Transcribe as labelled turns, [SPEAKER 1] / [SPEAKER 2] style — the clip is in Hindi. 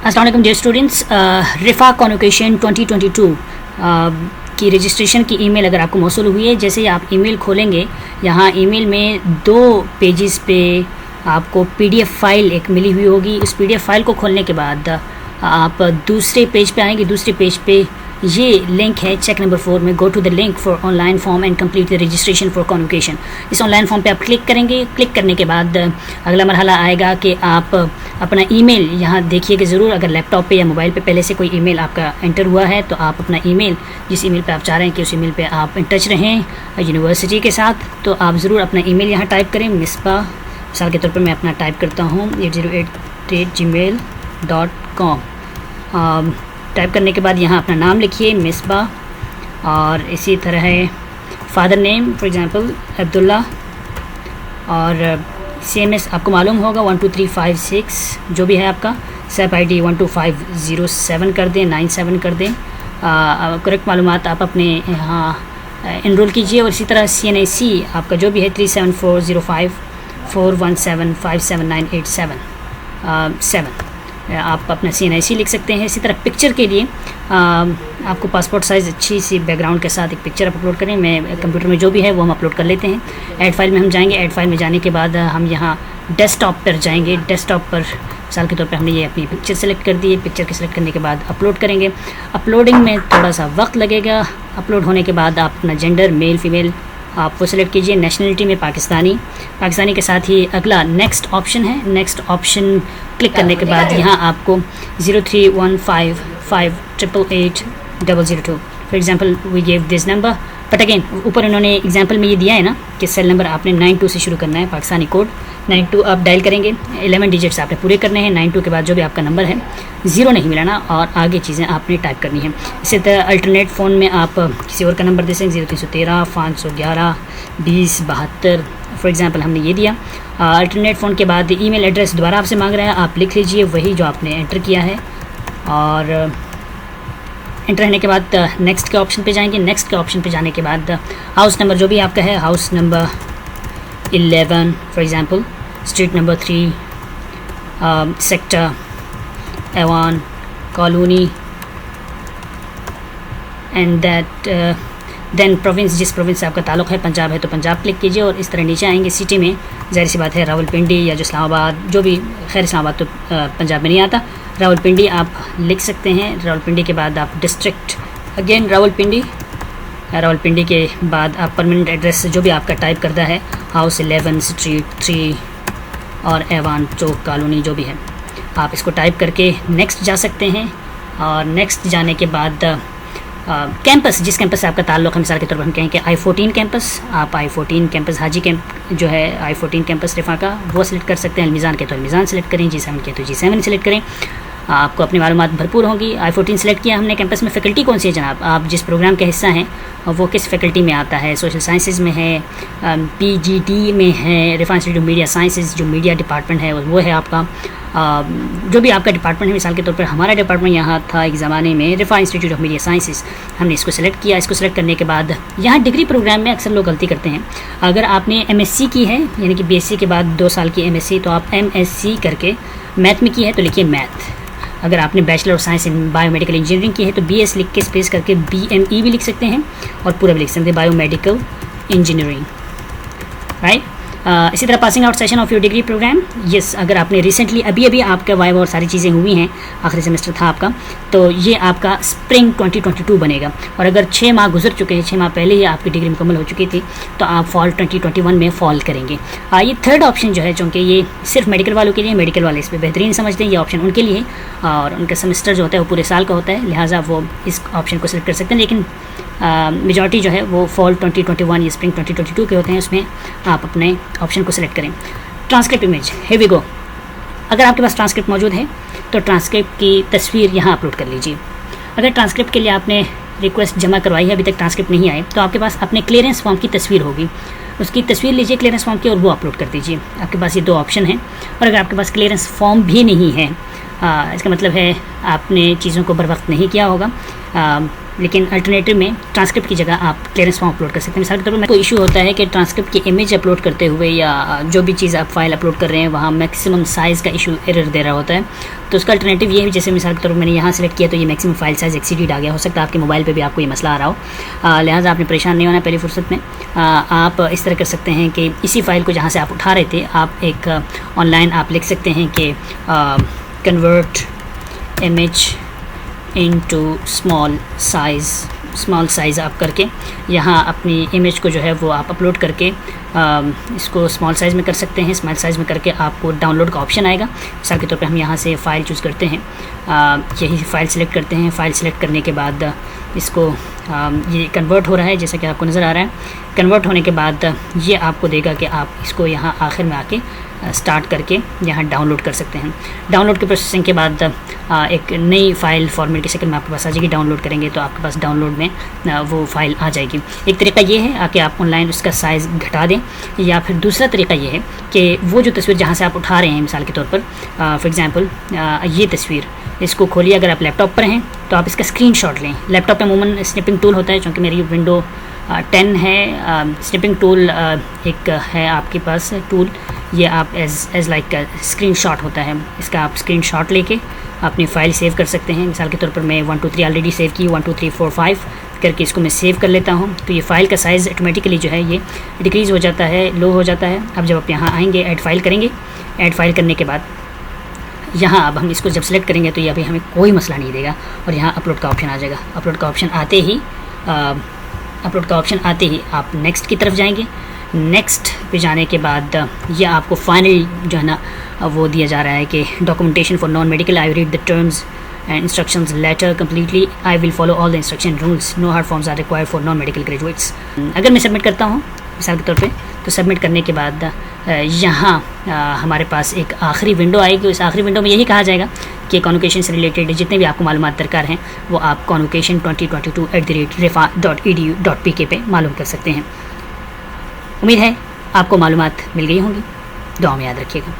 [SPEAKER 1] अस्सलाम वालेकुम डियर स्टूडेंट्स, रिफ़ा कॉन्वोकेशन 2022 की रजिस्ट्रेशन की ईमेल अगर आपको मौसूल हुई है, जैसे ही आप ईमेल खोलेंगे यहाँ ईमेल में 2 पेजेस पे आपको पीडीएफ फाइल एक मिली हुई होगी। उस पीडीएफ फाइल को खोलने के बाद आप दूसरे पेज पे आएंगे। दूसरे पेज पे ये लिंक है चेक नंबर 4 में, go to the link for online form and complete the registration for convocation. इस ऑनलाइन फॉर्म पे आप क्लिक करेंगे। क्लिक करने के बाद अगला मरहला आएगा कि आप अपना ईमेल यहाँ देखिए कि ज़रूर अगर लैपटॉप पे या मोबाइल पे पहले से कोई ईमेल आपका एंटर हुआ है तो आप अपना ईमेल जिस ईमेल पे आप चाह रहे हैं कि उस ईमेल पे आप इन टच रहें यूनिवर्सिटी के साथ, तो आप ज़रूर अपना ईमेल यहाँ टाइप करें। मिसबा मिसाल के तौर पर मैं अपना टाइप करता हूँ 8088gmail.com। टाइप करने के बाद यहाँ अपना नाम लिखिए मिसबा, और इसी तरह है father name for example Abdullah, और CMS आपको मालूम होगा 12356 जो भी है आपका। SAP ID 12507 कर दें, 97 कर दें। करेक्ट मालूमात आप अपने यहाँ इनरोल कीजिए। और इसी तरह CNIC आपका जो भी है 374054179787 आप अपना CNIC लिख सकते हैं। इसी तरह पिक्चर के लिए आपको पासपोर्ट साइज़ अच्छी सी बैकग्राउंड के साथ एक पिक्चर आप अपलोड करें। मैं कंप्यूटर में जो भी है वो हम अपलोड कर लेते हैं। ऐड फाइल में हम जाएंगे। ऐड फाइल में जाने के बाद हम यहाँ डेस्कटॉप पर जाएंगे। डेस्कटॉप पर मिसाल के तौर पे हमने ये अपनी पिक्चर सेलेक्ट कर दी है। पिक्चर के सेलेक्ट करने के बाद अपलोड करेंगे। अपलोडिंग में थोड़ा सा वक्त लगेगा। अपलोड होने के बाद आप अपना जेंडर मेल फीमेल आप वो सेलेक्ट कीजिए। नेशनलिटी में पाकिस्तानी के साथ ही अगला नेक्स्ट ऑप्शन है। नेक्स्ट ऑप्शन क्लिक करने के बाद यहाँ आपको 031558880002 for example we give this number, but again ऊपर उन्होंने एग्जांपल में ये दिया है ना कि सेल नंबर आपने 92 से शुरू करना है। पाकिस्तानी कोड 92 आप डायल करेंगे। 11 डिजिट्स आपने पूरे करने हैं। 92 के बाद जो भी आपका नंबर है 0 नहीं मिलाना, और आगे चीज़ें आपने टाइप करनी है। इसी तरह अल्टरनेट फ़ोन में आप किसी और का नंबर दे सकते हैं 0313 511 2072 फॉर एग्ज़ाम्पल हमने ये दिया। अल्टरनेट फ़ोन के बाद ईमेल एड्रेस दोबारा आपसे मांग रहा है, आप लिख लीजिए वही जो आपने एंटर किया है। और एंटर रहने के बाद नेक्स्ट के ऑप्शन पे जाएंगे। नेक्स्ट के ऑप्शन पे जाने के बाद हाउस नंबर जो भी आपका है, house number 11 for example, street number 3, sector Aiwan colony, and that then province, जिस प्रोविंस से आपका ताल्लुक़ है, पंजाब है तो पंजाब क्लिक कीजिए। और इस तरह नीचे आएंगे। सिटी में ज़ाहिर सी बात है रावलपिंडी या जो इस्लामाबाद जो भी, खैर इस्लामाबाद तो पंजाब में नहीं आता, रावलपिंडी आप लिख सकते हैं। रावलपिंडी के बाद आप डिस्ट्रिक्ट अगेन रावलपिंडी के बाद आप परमानेंट एड्रेस जो भी आपका टाइप करता है, हाउस 11 स्ट्रीट 3 और एवान चौक कॉलोनी जो भी है, आप इसको टाइप करके नेक्स्ट जा सकते हैं। और नेक्स्ट जाने के बाद कैंपस, जिस कैंपस से आपका ताल्लुक़ है, मिसाल के तौर पर हम कहें कि I14 कैंपस, आप I14 कैंपस हाजी कैंप जो है I14 कैंपस रिफ़ा का वो सिलेक्ट कर सकते हैं। अलमिज़ान के तो अलमिज़ान सेलेक्ट करें, G7 के तो G7 सेलेक्ट करें। आपको अपनी मालूमात भरपूर होंगी। I14 सेलेक्ट किया हमने। कैंपस में फ़ैकल्टी कौन सी है जनाब, आप जिस प्रोग्राम का हिस्सा हैं वो किस फ़ैकल्टी में आता है, सोशल साइंसेज़ में है, PGT में है, रिफ़ा इंस्टीट्यूट ऑफ मीडिया साइंसेज़ जो मीडिया डिपार्टमेंट है वो है आपका। जो भी आपका डिपार्टमेंट है, मिसाल के तौर पर हमारा डिपार्टमेंट यहाँ था एक ज़माने में रिफ़ा इंस्टीट्यूट ऑफ मीडिया साइंसेज़, हमने इसको सेलेक्ट किया। इसको सेलेक्ट करने के बाद यहाँ डिग्री प्रोग्राम में अक्सर लोग गलती करते हैं। अगर आपने MSc की है यानी कि BSc के बाद 2 साल की MSc, तो आप MSc करके मैथ में की है तो लिखिए मैथ। अगर आपने bachelor of science in biomedical engineering की है तो BS लिख के स्पेस करके BME भी लिख सकते हैं, और पूरा भी लिख सकते हैं बायोमेडिकल इंजीनियरिंग, राइट। इसी तरह passing out session of your degree program, yes अगर आपने रिसेंटली अभी आपका वाइवा और सारी चीज़ें हुई हैं, आखिरी सेमेस्टर था आपका, तो ये आपका स्प्रिंग 2022 बनेगा। और अगर 6 माह गुजर चुके हैं, 6 माह पहले ही आपकी डिग्री मुकम्मल हो चुकी थी, तो आप फॉल 2021 में फॉल करेंगे। ये थर्ड ऑप्शन जो है, चूँकि ये सिर्फ मेडिकल वालों के लिए, मेडिकल वाले इस पर बेहतरीन समझते हैं, ये ऑप्शन उनके लिए, और उनका सेमेस्टर जो होता है वो पूरे साल का होता है, लिहाजा वो इस ऑप्शन को सिलेक्ट कर सकते हैं। लेकिन मेजॉरिटी जो है वो फॉल 2021 या स्प्रिंग 2022 के होते हैं, उसमें आप अपने ऑप्शन को सिलेक्ट करें। Transcript image, here we go। अगर आपके पास ट्रांसक्रिप्ट मौजूद है तो ट्रांसक्रिप्ट की तस्वीर यहाँ अपलोड कर लीजिए। अगर ट्रांसक्रिप्ट के लिए आपने रिक्वेस्ट जमा करवाई है, अभी तक ट्रांसक्रिप्ट नहीं आए, तो आपके पास अपने क्लियरेंस फॉर्म की तस्वीर होगी, उसकी तस्वीर लीजिए क्लियरेंस फॉर्म की और वो अपलोड कर दीजिए। आपके पास ये 2 ऑप्शन हैं। और अगर आपके पास क्लियरेंस फॉर्म भी नहीं है, इसका मतलब है आपने चीज़ों को बर वक्त नहीं किया होगा, लेकिन अल्टरनेटिव में ट्रांसक्रिप्ट की जगह आप क्लियरेंस फॉर्म अपलोड कर सकते हैं। मिसाल के तौर पर कोई इशू होता है कि ट्रांसक्रिप्ट की इमेज अपलोड करते हुए या जो भी चीज़ आप फाइल अपलोड कर रहे हैं वहाँ मैक्सिमम साइज़ का इशू एरर दे रहा होता है, तो उसका अल्टरनेटिव ये है, जैसे मिसाल के तौर पर मैंने यहाँ सेलेक्ट किया तो ये मैक्सिमम फाइल साइज़ एक्सीडेड आ गया। हो सकता है आपके मोबाइल पर भी आपको ये मसला आ रहा हो, लिहाजा आपने परेशान नहीं होना पहली फुर्सत में। आप इस तरह कर सकते हैं कि इसी फाइल को जहाँ से आप उठा रहे थे आप एक ऑनलाइन आप लिख सकते हैं कि convert image into small size आप करके यहाँ अपनी इमेज को जो है वो आप अपलोड करके इसको स्मॉल साइज़ में कर सकते हैं। स्मॉल साइज़ में करके आपको डाउनलोड का ऑप्शन आएगा। मिसाल के तौर पे हम यहाँ से फ़ाइल चूज़ करते हैं, यही फ़ाइल सेलेक्ट करते हैं। फ़ाइल सेलेक्ट करने के बाद इसको ये कन्वर्ट हो रहा है जैसा कि आपको नज़र आ रहा है। कन्वर्ट होने के बाद ये आपको देगा कि आप इसको यहाँ आखिर में आके स्टार्ट करके यहाँ डाउनलोड कर सकते हैं। डाउनलोड के प्रोसेसिंग के बाद एक नई फ़ाइल फॉर्मेट की शक्ल में आपके पास आ जाएगी। डाउनलोड करेंगे तो आपके पास डाउनलोड में वो फ़ाइल आ जाएगी। एक तरीका ये है कि आप ऑनलाइन उसका साइज़ घटा दें, या फिर दूसरा तरीका ये है कि वो जो तस्वीर जहाँ से आप उठा रहे हैं, मिसाल के तौर पर फॉर एग्ज़ाम्पल ये तस्वीर, इसको खोलिए। अगर आप लैपटॉप पर हैं तो आप इसका स्क्रीनशॉट लें। लैपटॉप पे अमूमन स्निपिंग टूल होता है, चूँकि मेरी विंडो 10 है। स्निपिंग टूल एक है आपके पास टूल, ये आप एज लाइक स्क्रीनशॉट होता है। इसका आप स्क्रीनशॉट लेके अपनी फ़ाइल सेव कर सकते हैं। मिसाल के तौर पर मैं 1 2 3 ऑलरेडी सेव की, 1 2 3 4 5 करके इसको मैं सेव कर लेता हूँ। तो ये फ़ाइल का साइज़ ऑटोमेटिकली जो है ये डिक्रीज़ हो जाता है, लो हो जाता है। अब जब आप यहाँ आएँगे ऐड फाइल करेंगे, ऐड फाइल करने के बाद यहाँ अब हम इसको जब सेलेक्ट करेंगे तो ये अभी हमें कोई मसला नहीं देगा और यहाँ अपलोड का ऑप्शन आ जाएगा। अपलोड का ऑप्शन आते ही आप नेक्स्ट की तरफ जाएंगे। नेक्स्ट पे जाने के बाद ये आपको फाइनल जो है ना वो दिया जा रहा है कि documentation for non medical, I read the terms and instructions letter completely, I will follow all the instruction rules, no hard forms are required for non medical graduates. अगर मैं सबमिट करता हूँ मिसाल के तौर पे, तो सबमिट करने के बाद यहाँ हमारे पास एक आखिरी विंडो आएगी। उस आखिरी विंडो में यही कहा जाएगा कि कॉन्वोकेशन से रिलेटेड जितने भी आपको मालूमात दरकार हैं वो आप कॉन्वोकेशन 2022@refa.edu.pk पे मालूम कर सकते हैं। उम्मीद है आपको मालूमात मिल गई होंगी। दुआ में याद रखिएगा।